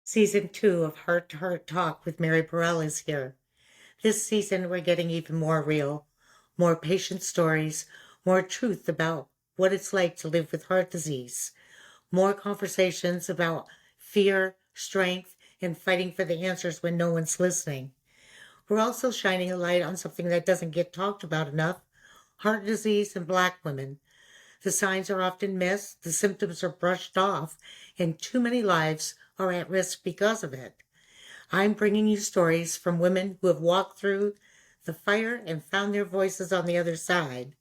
Season 2 of Heart to Heart Talk with Mary Burrell is here. This season, we're getting even more real, more patient stories, more truth about what it's like to live with heart disease, more conversations about fear, strength, and fighting for the answers when no one's listening. We're also shining a light on something that doesn't get talked about enough: heart disease in Black women. The signs are often missed, the symptoms are brushed off, and too many lives are at risk because of it. I'm bringing you stories from women who have walked through the fire and found their voices on the other side.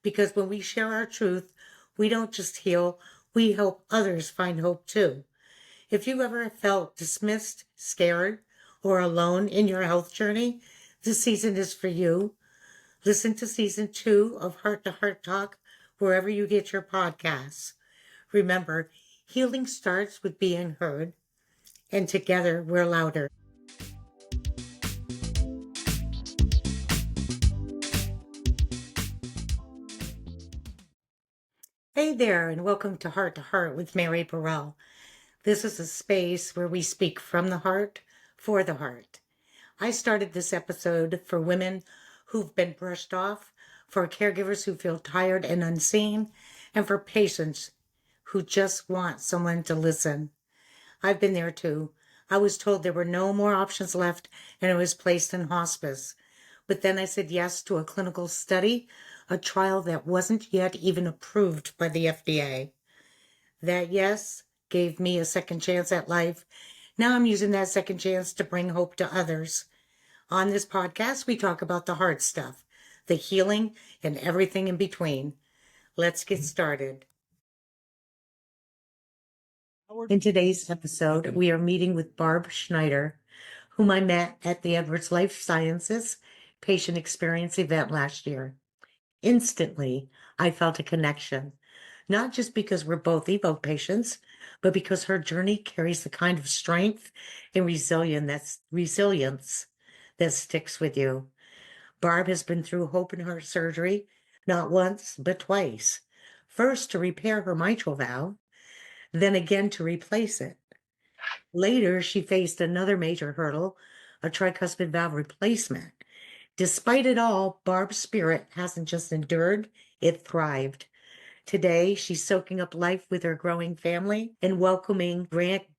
Because when we share our truth, we don't just heal, we help others find hope too. If you ever felt dismissed, scared, or alone in your health journey, this season is for you. Listen to season 2 of Heart to Heart Talk wherever you get your podcasts. Remember, healing starts with being heard, and together we're louder. Hey there, and welcome to Heart with Mary Burrell. This is a space where we speak from the heart for the heart. I started this episode for women who've been brushed off, for caregivers who feel tired and unseen, and for patients who just want someone to listen. I've been there too. I was told there were no more options left and I was placed in hospice. But then I said yes to a clinical study, a trial that wasn't yet even approved by the FDA. That yes gave me a second chance at life. Now I'm using that second chance to bring hope to others. On this podcast, we talk about the hard stuff, the healing, and everything in between. Let's get started. In today's episode, we are meeting with Barb Schneider, whom I met at the Edwards Life Sciences patient experience event last year. Instantly, I felt a connection, not just because we're both EVO patients, but because her journey carries the kind of strength and resilience that sticks with you. Barb has been through open heart surgery, not once, but twice. First to repair her mitral valve, then again to replace it. Later, she faced another major hurdle, a tricuspid valve replacement. Despite it all, Barb's spirit hasn't just endured, it thrived. Today, she's soaking up life with her growing family and welcoming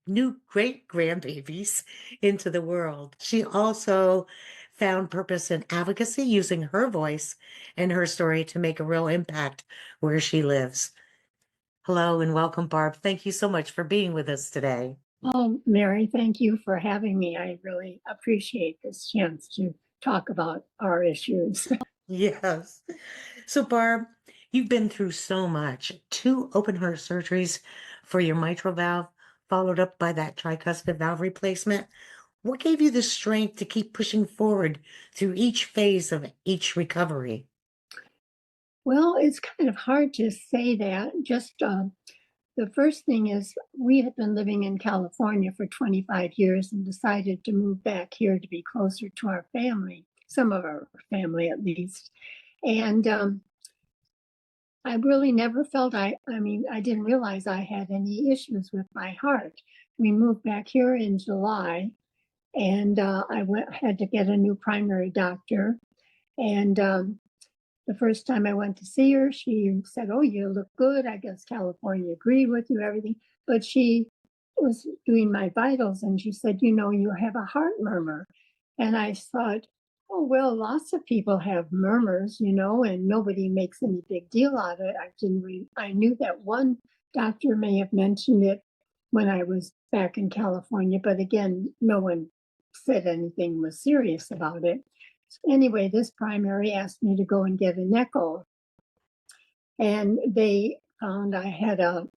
new great grandbabies into the world. She also found purpose in advocacy, using her voice and her story to make a real impact where she lives. Hello and welcome, Barb. Thank you so much for being with us today. Oh, Mary, thank you for having me. I really appreciate this chance to talk about our issues. Yes. So, Barb, you've been through so much. 2 open heart surgeries for your mitral valve, followed up by that tricuspid valve replacement. What gave you the strength to keep pushing forward through each phase of each recovery? Well, it's kind of hard to say that. Just the first thing is we had been living in California for 25 years and decided to move back here to be closer to our family, some of our family at least. And I really never felt I didn't realize I had any issues with my heart. We moved back here in July, and had to get a new primary doctor. And the first time I went to see her, she said, "Oh, you look good. I guess California agreed with you, everything." But she was doing my vitals, and she said, "You know, you have a heart murmur." And I thought, "Oh, well, lots of people have murmurs, and nobody makes any big deal out of it." I knew that one doctor may have mentioned it when I was back in California, but again, no one said anything was serious about it. So anyway, this primary asked me to go and get an echo, and they found I had a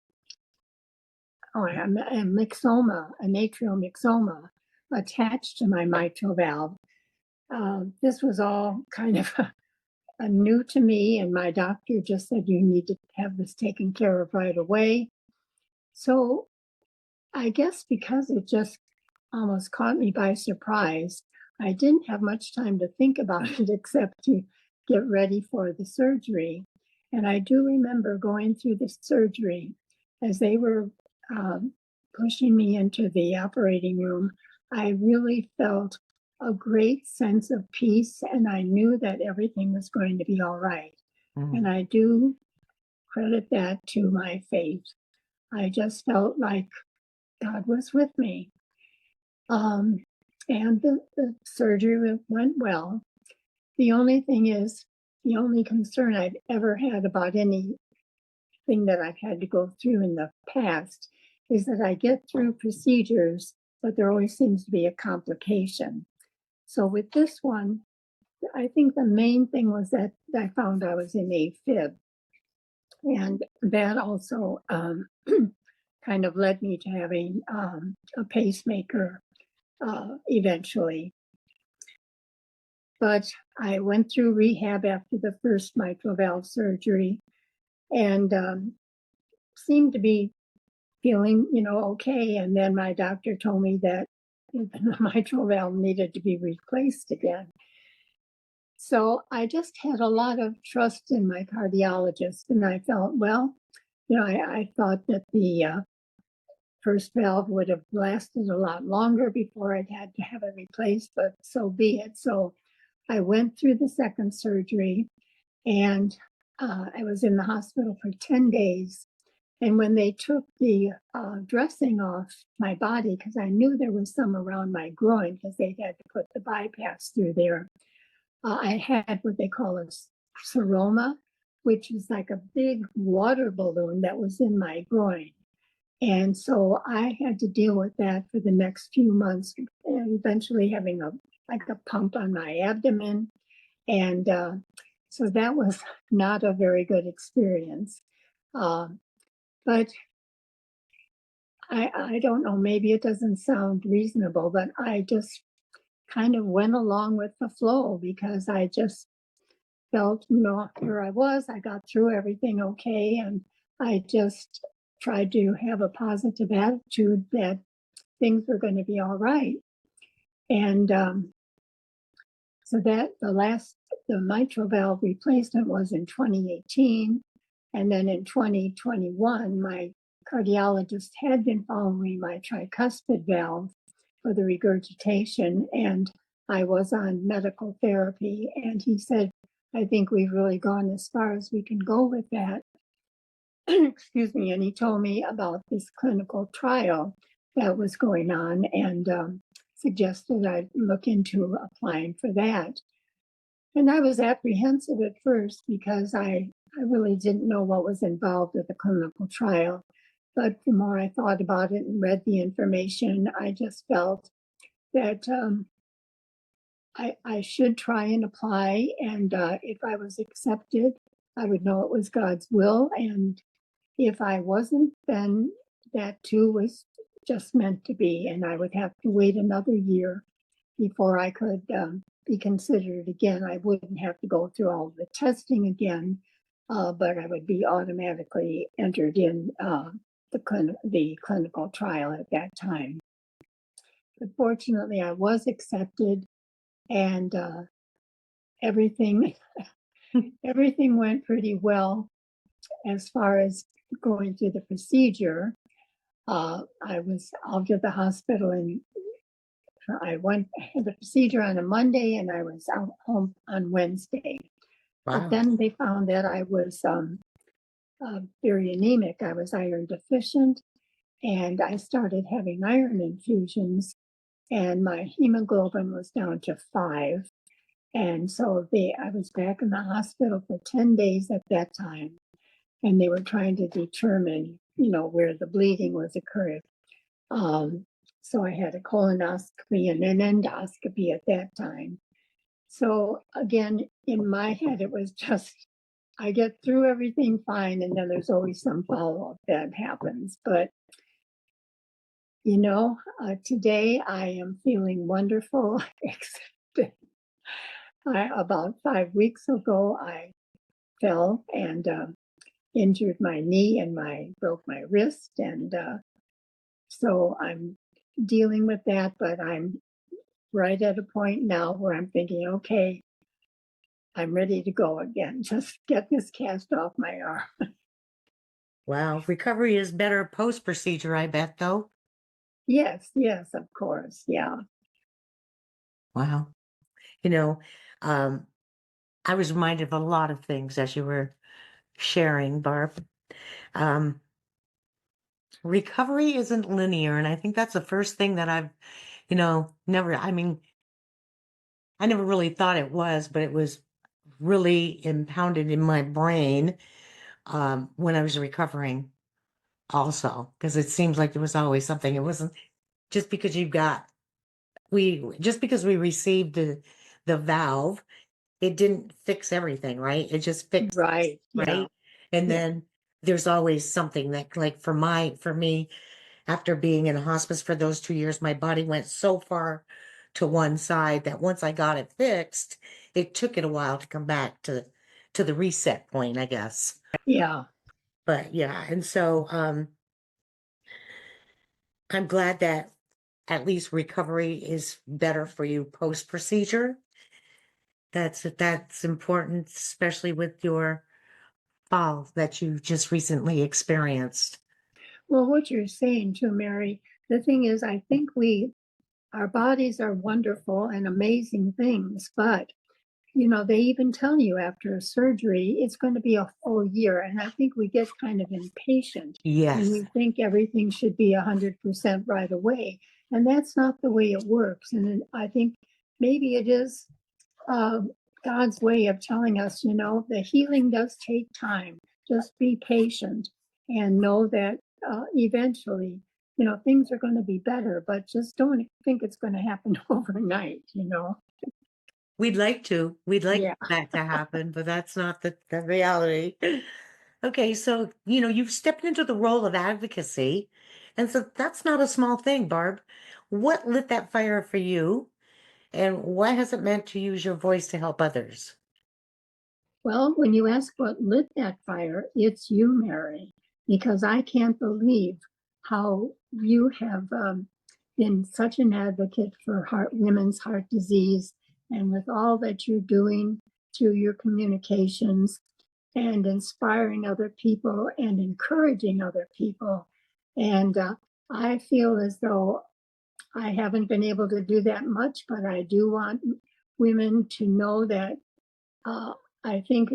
myxoma, an atrial myxoma attached to my mitral valve. This was all kind of new to me, and my doctor just said, "You need to have this taken care of right away." So I guess because it just almost caught me by surprise, I didn't have much time to think about it except to get ready for the surgery. And I do remember going through the surgery as they were um, pushing me into the operating room. I really felt a great sense of peace, and I knew that everything was going to be all right. And Mm. I do credit that to my faith. I just felt like God was with me. Um, and the surgery went well. The only thing is, the only concern I've ever had about anything that I've had to go through in the past is that I get through procedures, but there always seems to be a complication. So with this one, I think the main thing was that I found I was in AFib. And that also kind of led me to having a pacemaker eventually. But I went through rehab after the first mitral valve surgery and seemed to be feeling, okay. And then my doctor told me that the mitral valve needed to be replaced again. So I just had a lot of trust in my cardiologist, and I felt, well, I thought that the first valve would have lasted a lot longer before I'd had to have it replaced, but so be it. So I went through the second surgery, and I was in the hospital for 10 days. And when they took the dressing off my body, because I knew there was some around my groin because they had to put the bypass through there, I had what they call a seroma, which is like a big water balloon that was in my groin. And so I had to deal with that for the next few months, and eventually having a pump on my abdomen. And so that was not a very good experience. Um, but I don't know, maybe it doesn't sound reasonable, but I just kind of went along with the flow because I just felt, here I was, I got through everything okay. And I just tried to have a positive attitude that things were going to be all right. And so that the mitral valve replacement was in 2018. And then in 2021, my cardiologist had been following my tricuspid valve for the regurgitation. And I was on medical therapy. And he said, I think we've really gone as far as we can go with that. Excuse me. And he told me about this clinical trial that was going on and suggested I look into applying for that. And I was apprehensive at first because I really didn't know what was involved with the clinical trial. But the more I thought about it and read the information, I just felt that I should try and apply. And if I was accepted, I would know it was God's will. And if I wasn't, then that too was just meant to be. And I would have to wait another year before I could be considered again. I wouldn't have to go through all the testing again, but I would be automatically entered in the clinical trial at that time. But fortunately, I was accepted, and everything everything went pretty well as far as going through the procedure. I was out of the hospital and I had the procedure on a Monday and I was out home on Wednesday. But Wow. then they found that I was very anemic. I was iron deficient, and I started having iron infusions, and my hemoglobin was down to 5. And so I was back in the hospital for 10 days at that time, and they were trying to determine, where the bleeding was occurring. Um, so I had a colonoscopy and an endoscopy at that time. So again, in my head, it was just I get through everything fine, and then there's always some follow up that happens. But today I am feeling wonderful. Except about 5 weeks ago, I fell and injured my knee and broke my wrist, and so I'm dealing with that. But I'm right at a point now where I'm thinking, okay, I'm ready to go again. Just get this cast off my arm. Wow. Recovery is better post procedure, I bet, though. Yes, yes, of course. Yeah. Wow. You know, um, I was reminded of a lot of things as you were sharing, Barb. Um, Recovery isn't linear. And I think that's the first thing that I've, never, I mean, I never really thought it was, but it was really impounded in my brain when I was recovering also, because it seems like there was always something. It wasn't just because just because we received the valve, it didn't fix everything, right? It just fixed, Right. Yeah. right? And Yeah. then there's always something that, like, for me, after being in hospice for those 2 years, my body went so far to one side that once I got it fixed, it took it a while to come back to the reset point, I guess. Yeah. But yeah, and so I'm glad that at least recovery is better for you post procedure. That's important, especially with your fall that you just recently experienced. Well, what you're saying too, Mary, the thing is, I think our bodies are wonderful and amazing things, but they even tell you after a surgery, it's going to be a whole year. And I think we get kind of impatient and Yes, we think everything should be 100% right away. And that's not the way it works. And I think maybe it is uh, God's way of telling us, the healing does take time. Just be patient and know that eventually, things are going to be better, but just don't think it's going to happen overnight. we'd like Yeah. that to happen, but that's not the reality. Okay, so you've stepped into the role of advocacy, and so that's not a small thing, Barb. What lit that fire for you, and what has it meant to use your voice to help others? Well, when you ask what lit that fire, it's you, Mary, because I can't believe how you have been such an advocate for women's heart disease, and with all that you're doing through your communications and inspiring other people and encouraging other people. And I feel as though I haven't been able to do that much, but I do want women to know that uh, I think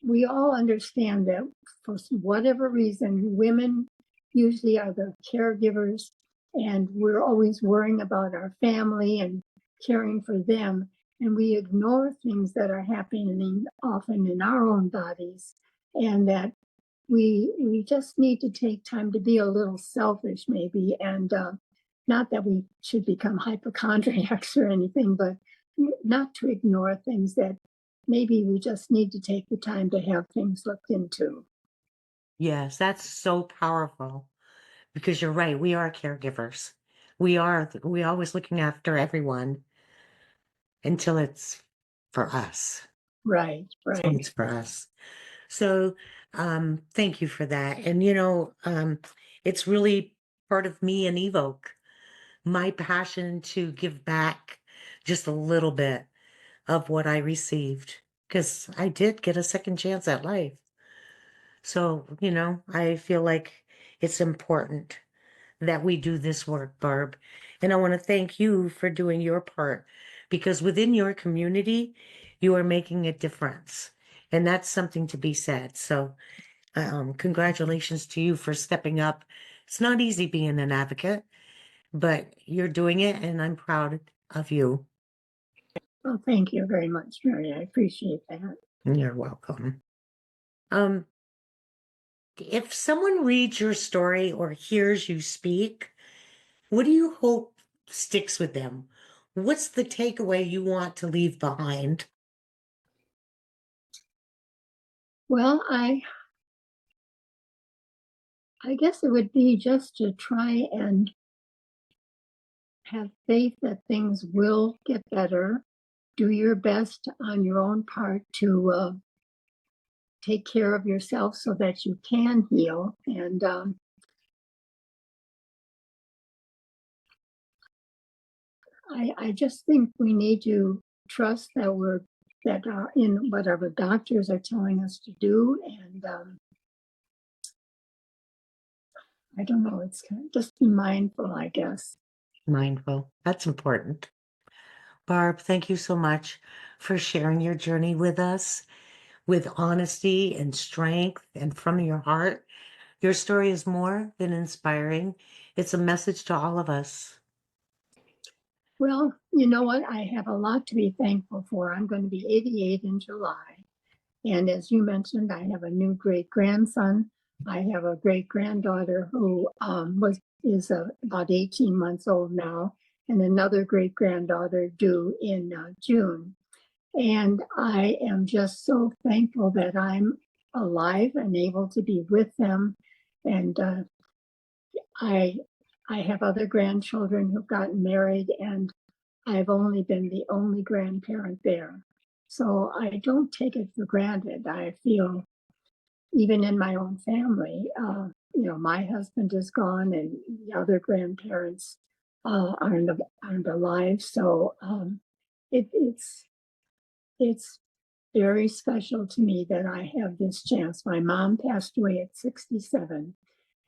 we all understand that for whatever reason, women usually are the caregivers, and we're always worrying about our family and caring for them. And we ignore things that are happening often in our own bodies, and that we just need to take time to be a little selfish, maybe, and not that we should become hypochondriacs or anything, but not to ignore things that maybe we just need to take the time to have things looked into. Yes, that's so powerful because you're right. We are caregivers. We always looking after everyone until it's for us. Right, So right. it's for us. So, thank you for that. And it's really part of me and Evoke, my passion to give back just a little bit of what I received because I did get a second chance at life. So, I feel like it's important that we do this work, Barb. And I want to thank you for doing your part because within your community, you are making a difference. And that's something to be said. So, congratulations to you for stepping up. It's not easy being an advocate, but you're doing it, and I'm proud of you. Well, thank you very much, Mary. I appreciate that. You're welcome. Um, if someone reads your story or hears you speak, what do you hope sticks with them? What's the takeaway you want to leave behind? Well, I guess it would be just to try and have faith that things will get better. Do your best on your own part to take care of yourself so that you can heal. And I just think we need to trust that we're that are in whatever doctors are telling us to do. And I don't know, it's kind of just be mindful, I guess. Mindful. That's important. Barb, thank you so much for sharing your journey with us with honesty and strength and from your heart. Your story is more than inspiring, it's a message to all of us. Well, you know what? I have a lot to be thankful for. I'm going to be 88 in July. And as you mentioned, I have a new great grandson. I have a great granddaughter who is about 18 months old now, and another great granddaughter due in June. And I am just so thankful that I'm alive and able to be with them. And I I have other grandchildren who've gotten married, and I've only been the only grandparent there. So I don't take it for granted. I feel even in my own family, my husband is gone and the other grandparents aren't alive. So it's very special to me that I have this chance. My mom passed away at 67,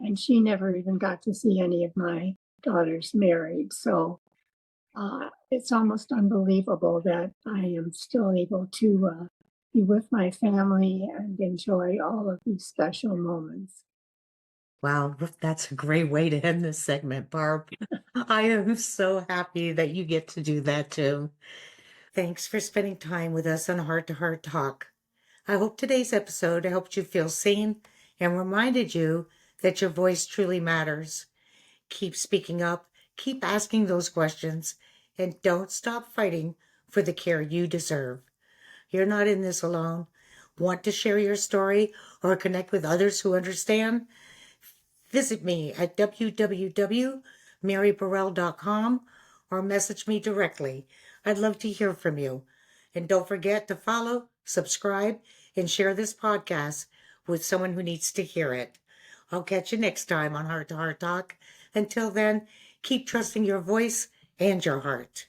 and she never even got to see any of my daughters married. So it's almost unbelievable that I am still able to be with my family and enjoy all of these special moments. Wow, that's a great way to end this segment, Barb. I am so happy that you get to do that too. Thanks for spending time with us on Heart to Heart Talk. I hope today's episode helped you feel seen and reminded you that your voice truly matters. Keep speaking up, keep asking those questions, and don't stop fighting for the care you deserve. You're not in this alone. Want to share your story or connect with others who understand? Visit me at www.maryburrell.com or message me directly. I'd love to hear from you. And don't forget to follow, subscribe, and share this podcast with someone who needs to hear it. I'll catch you next time on Heart to Heart Talk. Until then, keep trusting your voice and your heart.